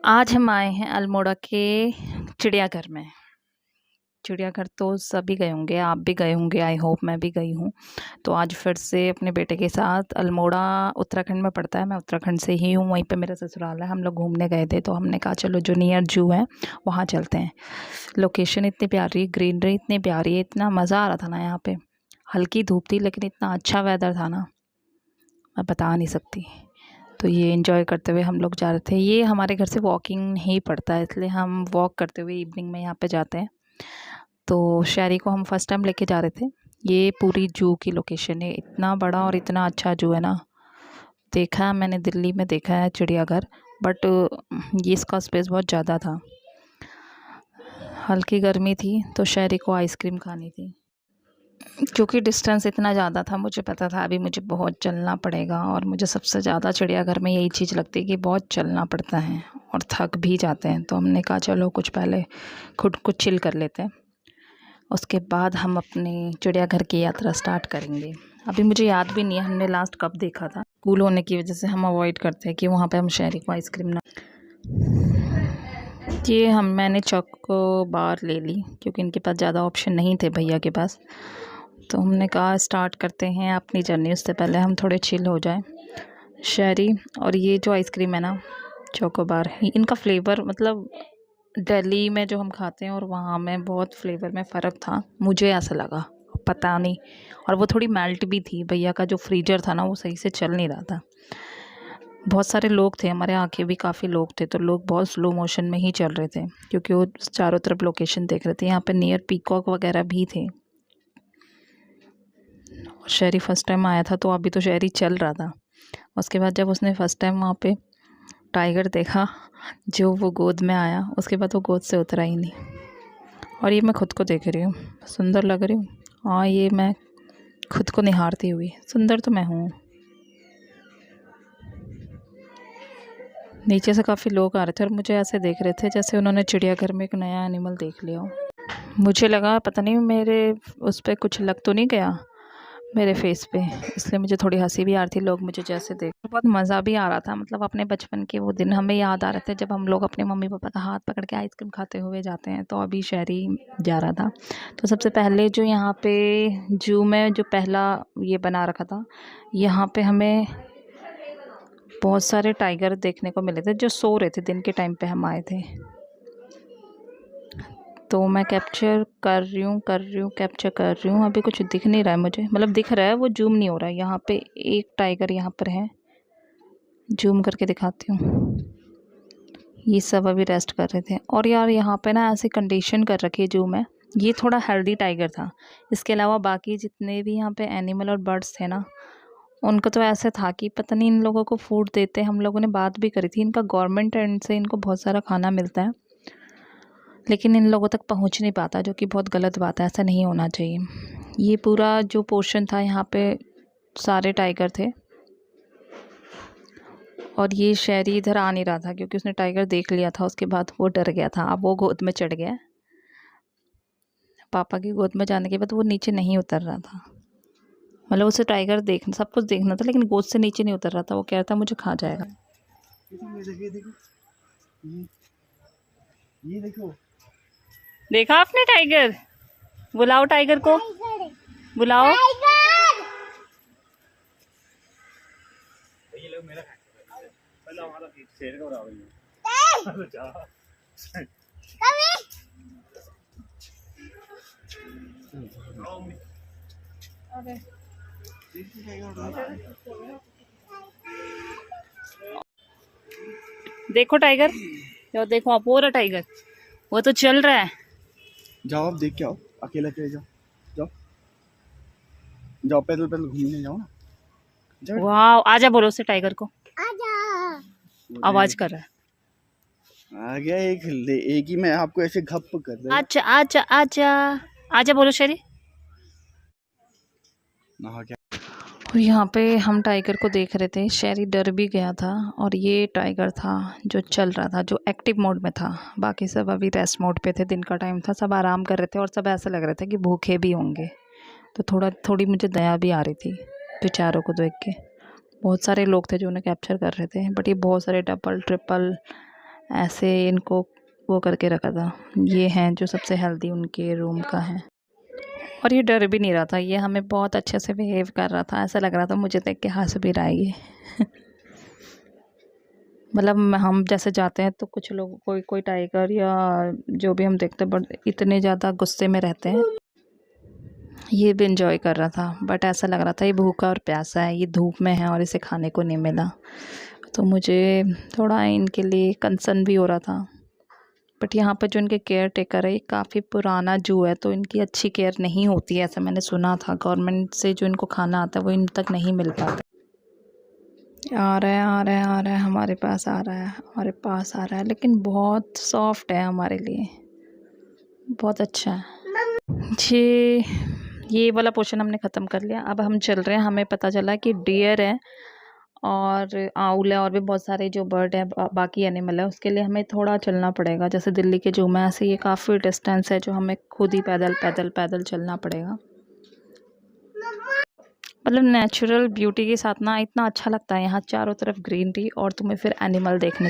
आज हम आए हैं अल्मोड़ा के चिड़ियाघर में। चिड़ियाघर तो सभी गए होंगे, आप भी गए होंगे, आई होप मैं भी गई हूँ। तो आज फिर से अपने बेटे के साथ अल्मोड़ा उत्तराखंड में पड़ता है, मैं उत्तराखंड से ही हूँ, वहीं पे मेरा ससुराल है। हम लोग घूमने गए थे तो हमने कहा चलो जो नियर जू है वहाँ चलते हैं। लोकेशन इतनी प्यारी, ग्रीनरी इतनी प्यारी है, इतना मज़ा आ रहा था ना यहाँ पे। हल्की धूप थी लेकिन इतना अच्छा वेदर था ना, मैं बता नहीं सकती। तो ये एंजॉय करते हुए हम लोग जा रहे थे। ये हमारे घर से वॉकिंग ही पड़ता है, इसलिए हम वॉक करते हुए इवनिंग में यहाँ पे जाते हैं। तो शहरी को हम फर्स्ट टाइम लेके जा रहे थे। ये पूरी जू की लोकेशन है, इतना बड़ा और इतना अच्छा जू है ना। देखा है मैंने, दिल्ली में देखा है चिड़ियाघर, बट ये इसका स्पेस बहुत ज़्यादा था। हल्की गर्मी थी तो शहरी को आइसक्रीम खानी थी। क्योंकि डिस्टेंस इतना ज़्यादा था, मुझे पता था अभी मुझे बहुत चलना पड़ेगा, और मुझे सबसे ज़्यादा चिड़ियाघर में यही चीज़ लगती है कि बहुत चलना पड़ता है और थक भी जाते हैं। तो हमने कहा चलो कुछ पहले खुद को चिल कर लेते हैं, उसके बाद हम अपनी चिड़ियाघर की यात्रा स्टार्ट करेंगे। अभी मुझे याद भी नहीं है हमने लास्ट कब देखा था। स्कूल होने की वजह से हम अवॉइड करते हैं कि वहाँ पे हम शहरी को आइसक्रीम ना। ये मैंने चोको बार ले ली क्योंकि इनके पास ज़्यादा ऑप्शन नहीं थे भैया के पास। तो हमने कहा स्टार्ट करते हैं अपनी जर्नी, उससे पहले हम थोड़े चिल हो जाएं। शहरी और ये जो आइसक्रीम है ना चोको बार, इनका फ्लेवर मतलब दिल्ली में जो हम खाते हैं और वहाँ में बहुत फ्लेवर में फ़र्क था, मुझे ऐसा लगा, पता नहीं। और वो थोड़ी मेल्ट भी थी, भैया का जो फ्रीजर था ना वो सही से चल नहीं रहा था। बहुत सारे लोग थे, हमारे आके भी काफ़ी लोग थे, तो लोग बहुत स्लो मोशन में ही चल रहे थे क्योंकि वो चारों तरफ लोकेशन देख रहे थे। यहाँ पे नियर पीकॉक वगैरह भी थे। और शहरी फर्स्ट टाइम आया था तो अभी तो शहरी चल रहा था। उसके बाद जब उसने फर्स्ट टाइम वहाँ पे टाइगर देखा, जो वो गोद में आया, उसके बाद वो गोद से उतरा ही नहीं। और ये मैं खुद को देख रही हूँ, सुंदर लग रही हूँ। हाँ, ये मैं खुद को निहारती हुई, सुंदर तो मैं हूँ। नीचे से काफ़ी लोग आ रहे थे और मुझे ऐसे देख रहे थे जैसे उन्होंने चिड़ियाघर में एक नया एनिमल देख लिया हो। मुझे लगा पता नहीं मेरे उस पर कुछ लग तो नहीं गया मेरे फेस पे, इसलिए मुझे थोड़ी हंसी भी आ रही थी। लोग मुझे जैसे देख, बहुत मज़ा भी आ रहा था। मतलब अपने बचपन के वो दिन हमें याद आ रहे थे जब हम लोग अपने मम्मी पापा का हाथ पकड़ के आइसक्रीम खाते हुए जाते हैं। तो अभी शहरी जा रहा था। तो सबसे पहले जो यहाँ पे जू में जो पहला ये बना रखा था, यहाँ पे हमें बहुत सारे टाइगर देखने को मिले थे जो सो रहे थे। दिन के टाइम पे हम आए थे। तो मैं कैप्चर कर रही हूँ। अभी कुछ दिख नहीं रहा है मुझे, मतलब दिख रहा है, वो जूम नहीं हो रहा है। यहाँ पे एक टाइगर यहाँ पर है, जूम करके दिखाती हूँ। ये सब अभी रेस्ट कर रहे थे। और यार यहाँ पे ना ऐसी कंडीशन कर रखी है जू में, ये थोड़ा हेल्दी टाइगर था। इसके अलावा बाकी जितने भी यहाँ पे एनिमल और बर्ड्स थे ना, उनका तो ऐसे था कि पता नहीं इन लोगों को फूड देते। हम लोगों ने बात भी करी थी, इनका गवर्नमेंट एंड से इनको बहुत सारा खाना मिलता है, लेकिन इन लोगों तक पहुंच नहीं पाता, जो कि बहुत गलत बात है, ऐसा नहीं होना चाहिए। ये पूरा जो पोर्शन था यहाँ पे सारे टाइगर थे, और ये शहरी इधर आ नहीं रहा था क्योंकि उसने टाइगर देख लिया था। उसके बाद वो डर गया था, अब वो गोद में चढ़ गया। पापा की गोद में जाने के बाद वो नीचे नहीं उतर रहा था। मतलब उसे टाइगर देखना, सब कुछ देखना था, लेकिन गोद से नीचे नहीं उतर रहा था। वो कह रहा था मुझे खा जाएगा। ये देखो, देखा आपने टाइगर? बुलाओ टाइगर को, बुलाओ। ये लोग मेरा पहला वाला शेर का बराबर है। जा अरे देखो टाइगर, यो देखो, आप, वो रहा टाइगर, वो तो चल रहा है। जाओ, आप देख के आओ, अकेला अकेले जाओ, जाओ जाओ, पैदल पैदल घूमने जाओ ना। वाह, आजा बोलो उसे टाइगर को, आवाज कर रहा है। आ गया एक ही मैं आपको ऐसे घप कर दे। आजा आजा आजा आजा बोलो शेरी। नहा क्या? और यहाँ पे हम टाइगर को देख रहे थे, शेरी डर भी गया था। और ये टाइगर था जो चल रहा था, जो एक्टिव मोड में था। बाकी सब अभी रेस्ट मोड पे थे, दिन का टाइम था, सब आराम कर रहे थे और सब ऐसा लग रहा था कि भूखे भी होंगे। तो थोड़ी मुझे दया भी आ रही थी बेचारों को देख के। बहुत सारे लोग थे जो उन्हें कैप्चर कर रहे थे, बट ये बहुत सारे डबल ट्रिपल ऐसे इनको वो करके रखा था। ये हैं जो सबसे हेल्दी उनके रूम का है। और ये डर भी नहीं रहा था, ये हमें बहुत अच्छे से बिहेव कर रहा था। ऐसा लग रहा था मुझे देख के हंस भी रहा है ये। मतलब हम जैसे जाते हैं तो कुछ लोग कोई कोई टाइगर या जो भी हम देखते हैं बट इतने ज़्यादा गुस्से में रहते हैं, ये भी इंजॉय कर रहा था। बट ऐसा लग रहा था ये भूखा और प्यासा है, ये धूप में है और इसे खाने को नहीं मिला, तो मुझे थोड़ा इनके लिए कंसर्न भी हो रहा था। बट यहाँ पर जो इनके केयर टेकर है, ये काफ़ी पुराना जू है तो इनकी अच्छी केयर नहीं होती है, ऐसा मैंने सुना था। गवर्नमेंट से जो इनको खाना आता है वो इन तक नहीं मिल पाता। आ रहा है आ रहा है आ रहा है, हमारे पास आ रहा है, हमारे पास आ रहा है, लेकिन बहुत सॉफ्ट है हमारे लिए, बहुत अच्छा है जी। ये वाला पोर्शन हमने ख़त्म कर लिया। अब हम चल रहे हैं, हमें पता चला कि डियर है और आउल है और भी बहुत सारे जो बर्ड है बाकी एनिमल है, उसके लिए हमें थोड़ा चलना पड़ेगा। जैसे दिल्ली के जू में ऐसे ये काफ़ी डिस्टेंस है जो हमें खुद ही पैदल पैदल पैदल चलना पड़ेगा। मतलब नेचुरल ब्यूटी के साथ ना इतना अच्छा लगता है यहाँ चारों तरफ ग्रीनरी और तुम्हें फिर एनिमल देखने को।